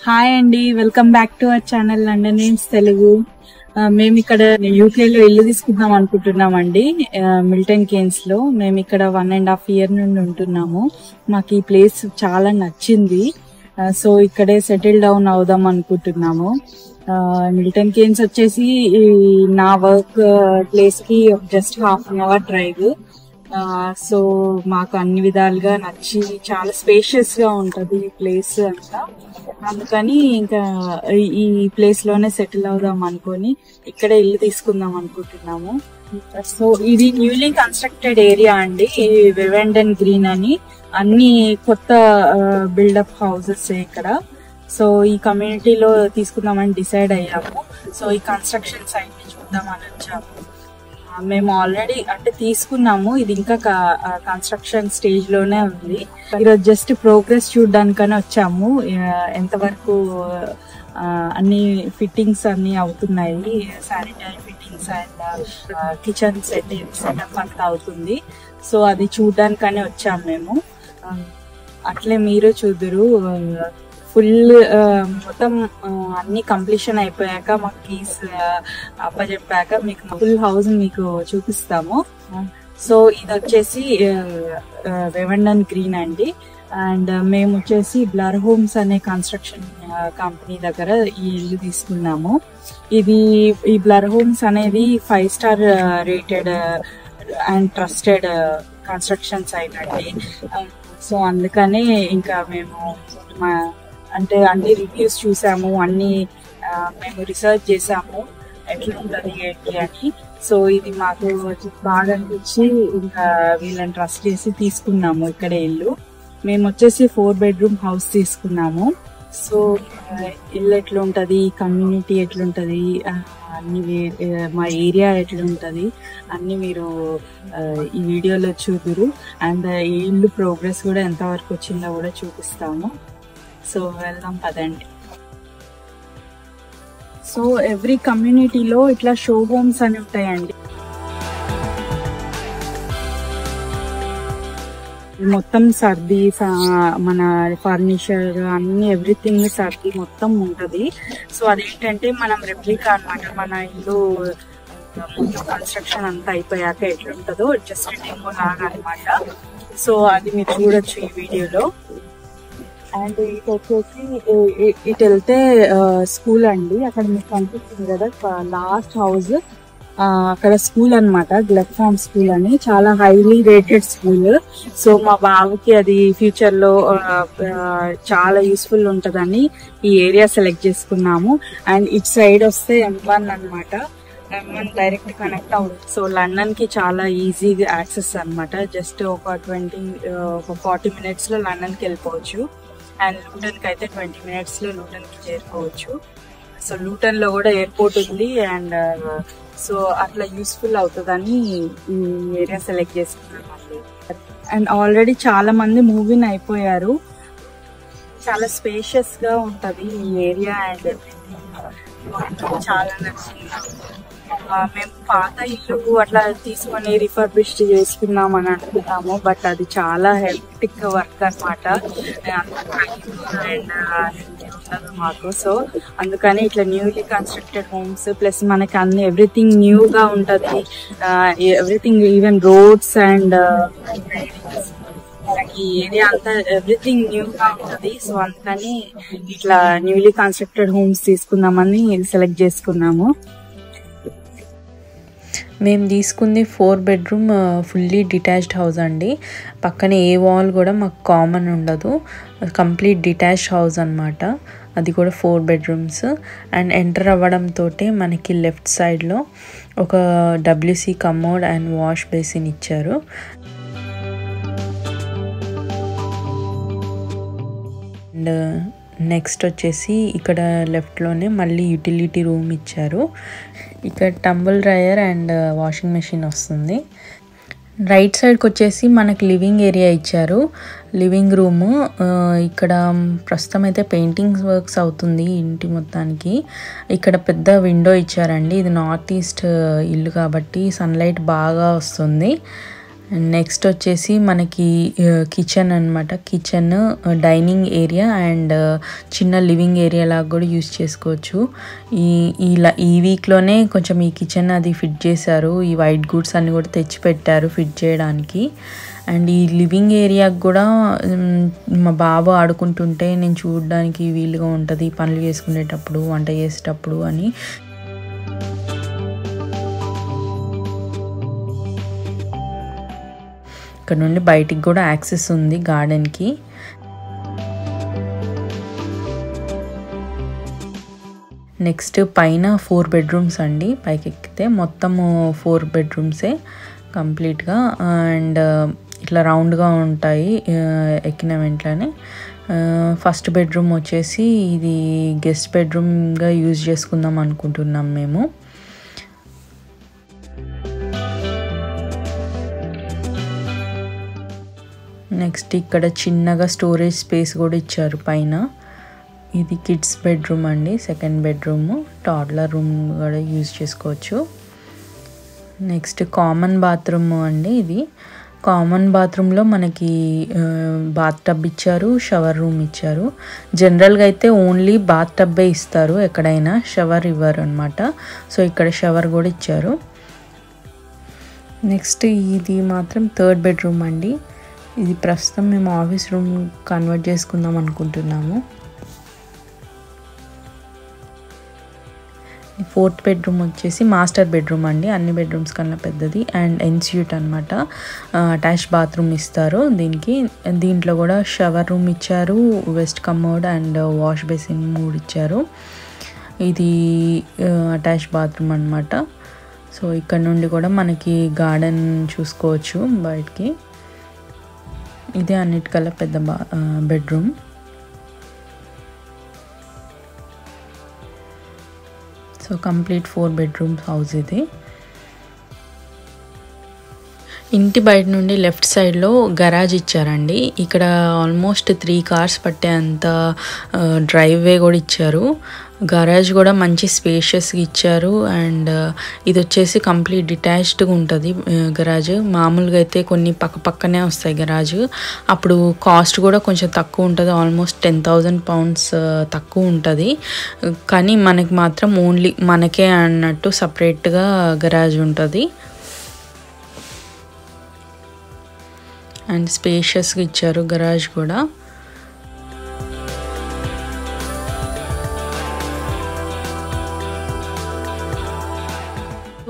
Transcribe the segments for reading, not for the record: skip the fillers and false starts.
Hi అండి, welcome back to our channel London names Telugu. మేము ఇక్కడ యూకే లో ఇల్లు తీసుకుందాం అనుకుంటున్నాం అండి. మిల్టన్ కేన్స్ లో మేము ఇక్కడ 1.5 years నుండి ఉంటున్నాము. మాకు ఈ ప్లేస్ చాలా నచ్చింది. సో ఇక్కడే సెటిల్ డౌన్ అవుదాం అనుకుంటున్నాము. మిల్టన్ కేన్స్ వచ్చేసి నా వర్క్ ప్లేస్ కి జస్ట్ 1/2 hour డ్రైవ్. సో మాకు అన్ని విధాలుగా నచ్చి చాలా స్పేషియస్ గా ఉంటది ఈ ప్లేస్ అంతా. అందుకని ఇంకా ఈ ప్లేస్ లోనే సెటిల్ అవుదాం అనుకొని ఇక్కడే ఇల్లు తీసుకుందాం అనుకుంటున్నాము. సో ఇది న్యూలీ కన్స్ట్రక్టెడ్ ఏరియా అండి, వెవెండన్ గ్రీన్ అని. అన్ని కొత్త బిల్డప్ హౌసెస్ ఇక్కడ. సో ఈ కమ్యూనిటీలో తీసుకుందామని డిసైడ్ అయ్యాము. సో ఈ కన్స్ట్రక్షన్ సైట్ ని చూద్దామని వచ్చాము. మేము ఆల్రెడీ అంటే తీసుకున్నాము, ఇది ఇంకా కన్స్ట్రక్షన్ స్టేజ్ లోనే ఉంది. ఈరోజు జస్ట్ ప్రోగ్రెస్ చూడడానికని వచ్చాము. ఎంతవరకు అన్ని ఫిట్టింగ్స్ అన్ని అవుతున్నాయి, sanitary fittings and kitchen setup అంతా అవుతుంది. సో అది చూడడానికని వచ్చాము మేము. అట్లే మీరు చూదురు. ఫుల్ మొత్తం అన్ని కంప్లీషన్ అయిపోయాక మాకు కీస్ అప్పచెప్పాక మీకు ఫుల్ హౌస్ మీకు చూపిస్తాము. సో ఇది వచ్చేసి వెవెండన్ గ్రీన్ అండి. అండ్ మేము వచ్చేసి బ్లర్ హోమ్స్ అనే కన్స్ట్రక్షన్ కంపెనీ దగ్గర ఈ ఇల్లు తీసుకున్నాము. ఈ బ్లర్ హోమ్స్ అనేది 5 star rated and trusted construction site అండి. సో అందుకనే ఇంకా మేము అంటే అన్ని రివ్యూస్ చూసాము, అన్ని మేము రీసెర్చ్ చేసాము ఎట్లుంటది ఏంటి అని. సో ఇది మాకు బాగా అనిపించి ఇంకా వీళ్ళని ట్రస్ట్ చేసి తీసుకున్నాము ఇక్కడ ఇల్లు. మేము వచ్చేసి 4 bedroom హౌస్ తీసుకున్నాము. సో ఇల్లు ఎట్లుంటది, కమ్యూనిటీ ఎట్లుంటది, అన్ని మా ఏరియా ఎట్లుంటది అన్ని మీరు ఈ వీడియోలో చూదురు. అండ్ ఈ ఇల్లు ప్రోగ్రెస్ కూడా ఎంతవరకు వచ్చిందో కూడా చూపిస్తాము. సో వెళ్దాం పదండి. సో ఎవ్రీ కమ్యూనిటీలో ఇట్లా షో హోమ్స్ అని ఉంటాయండి. మొత్తం సర్ది, మన ఫర్నిచర్ అన్ని ఎవ్రీథింగ్ సర్ది మొత్తం ఉంటది. సో అదేంటంటే మనం రెప్లికా అన్నమాట. మన ఇల్లు కన్స్ట్రక్షన్ అంతా అయిపోయాక ఎట్లుంటదో జస్ట్ డెమో లాగా అనమాట. సో అది మీరు చూడొచ్చు ఈ వీడియోలో. అండ్ ఇటు వచ్చేసి ఇటు వెళ్తే స్కూల్ అండి. అక్కడ మీకు కనిపిస్తుంది కదా లాస్ట్ హౌస్, అక్కడ స్కూల్ అనమాట, గ్లెఫ్ ఫార్మ్ స్కూల్ అని. చాలా హైలీ రేటెడ్ స్కూల్. సో మా బాబుకి అది ఫ్యూచర్ లో చాలా యూస్ఫుల్ ఉంటదని ఈ ఏరియా సెలెక్ట్ చేసుకున్నాము. అండ్ ఇటు సైడ్ వస్తే M1 అనమాట. M1 డైరెక్ట్ కనెక్ట్ అవుతుంది. సో లండన్ కి చాలా ఈజీగా యాక్సెస్ అనమాట. జస్ట్ ఒక 40 minutes లో లండన్ కి వెళ్ళిపోవచ్చు. అండ్ లూటన్ కి అయితే 20 minutes లో లూటన్ కి చేరుకోవచ్చు. సో లూటన్ లో కూడా ఎయిర్పోర్ట్ ఉంది. అండ్ సో అట్లా యూస్ఫుల్ అవుతుందని ఈ ఏరియా సెలెక్ట్ చేసుకున్నామండి. అండ్ ఆల్రెడీ చాలా మంది మూవింగ్ అయిపోయారు. చాలా స్పేషియస్ గా ఉంటది ఈ ఏరియా. అండ్ చాలా నచ్చింది. మేము పాత ఇల్లు అట్లా తీసుకొని రిఫర్బిష్ చేసుకున్నాం అని అనుకున్నాము. బట్ అది చాలా హెక్టిక్ వర్క్ అనమాట. అండ్ మాకు సో అందుకని ఇట్లా న్యూలీ కన్స్ట్రక్టెడ్ హోమ్స్ ప్లస్ మనకి అన్ని ఎవ్రీథింగ్ న్యూ గా ఉంటది. ఎవ్రీథింగ్ ఈవెన్ రోడ్స్ అండ్ ఈ ఏరియా అంతా ఎవ్రీథింగ్ న్యూ గా ఉంటది. సో అందుకని ఇట్లా న్యూలీ కన్స్ట్రక్టెడ్ హోమ్స్ తీసుకుందామని సెలెక్ట్ చేసుకున్నాము. మేము తీసుకుంది 4 bedroom ఫుల్లీ డిటాచ్డ్ హౌస్ అండి. పక్కనే ఏ వాల్ కూడా మాకు కామన్ ఉండదు, కంప్లీట్ డిటాచ్డ్ హౌస్ అనమాట. అది కూడా 4 bedrooms. అండ్ ఎంటర్ అవ్వడంతో మనకి లెఫ్ట్ సైడ్లో ఒక WC commode and wash basin ఇచ్చారు. అండ్ నెక్స్ట్ వచ్చేసి ఇక్కడ లెఫ్ట్లోనే మళ్ళీ యూటిలిటీ రూమ్ ఇచ్చారు. ఇక్కడ tumble dryer and washing machine వస్తుంది. రైట్ సైడ్కి వచ్చేసి మనకి లివింగ్ ఏరియా ఇచ్చారు, లివింగ్ రూము. ఇక్కడ ప్రస్తుతం అయితే పెయింటింగ్స్ వర్క్స్ అవుతుంది ఇంటి మొత్తానికి. ఇక్కడ పెద్ద విండో ఇచ్చారండి. ఇది నార్త్ ఈస్ట్ ఇల్లు కాబట్టి సన్లైట్ బాగా వస్తుంది. నెక్స్ట్ వచ్చేసి మనకి కిచెన్ అనమాట. కిచెన్ డైనింగ్ ఏరియా అండ్ చిన్న లివింగ్ ఏరియా లాగా కూడా యూస్ చేసుకోవచ్చు. ఈ వీక్లోనే కొంచెం ఈ కిచెన్ అది ఫిట్ చేశారు. ఈ వైట్ గూడ్స్ అన్ని కూడా తెచ్చి పెట్టారు ఫిట్ చేయడానికి. అండ్ ఈ లివింగ్ ఏరియాకి కూడా మా బాబు ఆడుకుంటుంటే నేను చూడడానికి వీలుగా ఉంటుంది పనులు చేసుకునేటప్పుడు, వంట చేసేటప్పుడు అని. ఇక్కడ నుండి బయటికి కూడా యాక్సెస్ ఉంది గార్డెన్కి. నెక్స్ట్ పైన 4 బెడ్రూమ్స్ అండి. పైకి ఎక్కితే మొత్తము 4 బెడ్రూమ్సే కంప్లీట్గా. అండ్ ఇట్లా రౌండ్గా ఉంటాయి ఎక్కిన వెంటనే. ఫస్ట్ బెడ్రూమ్ వచ్చేసి ఇది గెస్ట్ బెడ్రూమ్గా యూజ్ చేసుకుందాం అనుకుంటున్నాం మేము. నెక్స్ట్ ఇక్కడ చిన్నగా స్టోరేజ్ స్పేస్ కూడా ఇచ్చారు పైన. ఇది కిడ్స్ బెడ్రూమ్ అండి, సెకండ్ బెడ్రూమ్. టాడ్లర్ రూమ్ కూడా యూజ్ చేసుకోవచ్చు. నెక్స్ట్ కామన్ బాత్రూమ్ అండి. ఇది కామన్ బాత్రూంలో మనకి బాత్ టబ్ ఇచ్చారు, షవర్ రూమ్ ఇచ్చారు. జనరల్గా అయితే ఓన్లీ బాత్ టబ్బే ఇస్తారు ఎక్కడైనా, షవర్ ఇవ్వరు అనమాట. సో ఇక్కడ షవర్ కూడా ఇచ్చారు. నెక్స్ట్ ఇది మాత్రం థర్డ్ బెడ్రూమ్ అండి. ఇది ప్రస్తుతం మేము ఆఫీస్ రూమ్ కన్వర్ట్ చేసుకుందాం అనుకుంటున్నాము. ఫోర్త్ బెడ్రూమ్ వచ్చేసి మాస్టర్ బెడ్రూమ్ అండి, అన్ని బెడ్రూమ్స్ కన్నా పెద్దది. అండ్ ఎన్స్యూట్ అనమాట, అటాచ్ బాత్రూమ్ ఇస్తారు దీనికి. దీంట్లో కూడా షవర్ రూమ్ ఇచ్చారు, west commode and wash basin 3 ఇచ్చారు. ఇది అటాచ్ బాత్రూమ్ అనమాట. సో ఇక్కడ నుండి కూడా మనకి గార్డెన్ చూసుకోవచ్చు బయటికి. ఇదే అన్నిటికల్లా పెద్ద bedroom. So complete 4 bedrooms house ఇది. ఇంటి బయట నుండి లెఫ్ట్ సైడ్లో గరాజ్ ఇచ్చారండి. ఇక్కడ ఆల్మోస్ట్ 3 కార్స్ పట్టే అంత డ్రైవే కూడా ఇచ్చారు. గరాజ్ కూడా మంచి స్పేషియస్గా ఇచ్చారు. అండ్ ఇది వచ్చేసి కంప్లీట్ డిటాచ్డ్గా ఉంటుంది గరాజ్. మామూలుగా అయితే కొన్ని పక్కనే వస్తాయి గరాజ్, అప్పుడు కాస్ట్ కూడా కొంచెం తక్కువ ఉంటుంది, ఆల్మోస్ట్ 10,000 pounds తక్కువ ఉంటుంది. కానీ మనకి మాత్రం ఓన్లీ మనకే అన్నట్టు సపరేట్గా గరాజ్ ఉంటుంది. అండ్ స్పేషియస్గా ఇచ్చారు గరాజ్ కూడా.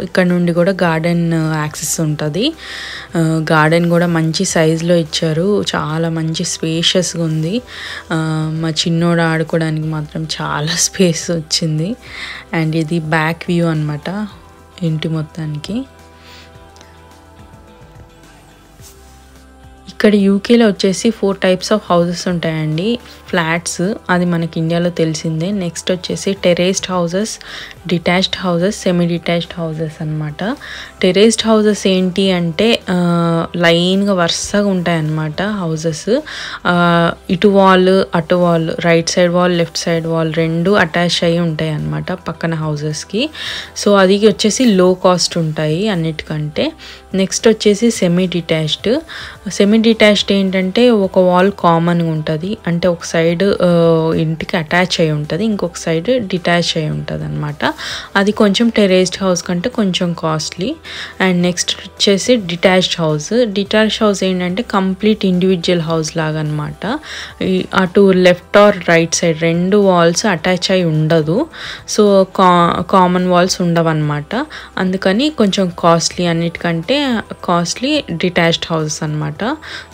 ఇక్కడ నుండి కూడా గార్డెన్ యాక్సెస్ ఉంటుంది. గార్డెన్ కూడా మంచి సైజులో ఇచ్చారు, చాలా మంచి స్పేషియస్గా ఉంది. మా చిన్నోడు ఆడుకోవడానికి మాత్రం చాలా స్పేస్ వచ్చింది. అండ్ ఇది బ్యాక్ వ్యూ అనమాట ఇంటి మొత్తానికి. ఇక్కడ యూకేలో వచ్చేసి 4 types ఆఫ్ హౌసెస్ ఉంటాయండి. ఫ్లాట్స్, అది మనకి ఇండియాలో తెలిసిందే. నెక్స్ట్ వచ్చేసి terraced houses, detached houses, semi detached houses అనమాట. టెరేస్డ్ హౌసెస్ ఏంటి అంటే లైన్గా వరుసగా ఉంటాయి అన్నమాట హౌసెస్. ఇటు వాల్ అటు wall, right side wall left side wall 2 attach అయ్యి ఉంటాయి అన్నమాట పక్కన హౌసెస్కి. సో అది వచ్చేసి లో కాస్ట్ ఉంటాయి అన్నిటికంటే. నెక్స్ట్ వచ్చేసి సెమీ డిటాచ్డ్. సెమీ డిటాచ్డ్ ఏంటంటే ఒక వాల్ కామన్గా ఉంటుంది, అంటే ఒక సైడ్ ఇంటికి అటాచ్ అయి ఉంటుంది, ఇంకొక సైడ్ డిటాచ్ అయి ఉంటుంది అనమాట. అది కొంచెం టెరేస్డ్ హౌస్ కంటే కొంచెం కాస్ట్లీ. అండ్ నెక్స్ట్ వచ్చేసి డిటాచ్డ్ హౌస్. డిటాచ్డ్ హౌస్ ఏంటంటే కంప్లీట్ ఇండివిజువల్ హౌస్ లాగా అనమాట. అటు left or right side 2 walls attach అయి ఉండదు. సో కామన్ వాల్స్ ఉండవు అనమాట. అందుకని కొంచెం కాస్ట్లీ, అన్నిటికంటే కాస్ట్లీ డిటాచ్డ్ హౌస్ అనమాట.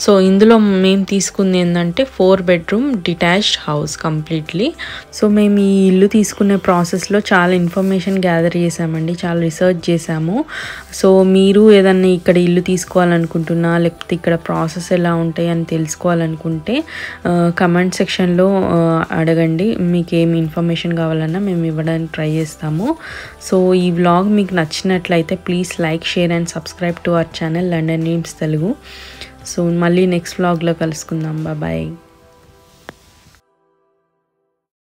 సో ఇందులో మేము తీసుకుంది ఏంటంటే 4 bedroom detached house completely. So మేము ఈ ఇల్లు తీసుకునే ప్రాసెస్లో చాలా ఇన్ఫర్మేషన్ గ్యాదర్ చేసామండి, చాలా రీసెర్చ్ చేసాము. సో మీరు ఏదన్నా ఇక్కడ ఇల్లు తీసుకోవాలనుకుంటున్నా, లేకపోతే ఇక్కడ ప్రాసెస్ ఎలా ఉంటాయి అని తెలుసుకోవాలనుకుంటే కమెంట్ సెక్షన్లో అడగండి. మీకు ఏమి ఇన్ఫర్మేషన్ కావాలన్నా మేము ఇవ్వడానికి ట్రై చేస్తాము. సో ఈ వ్లాగ్ మీకు నచ్చినట్లయితే please like, share and subscribe to our channel London names Telugu. So మళ్ళీ నెక్స్ట్ వ్లాగ్లో కలుసుకుందాం. బాయ్.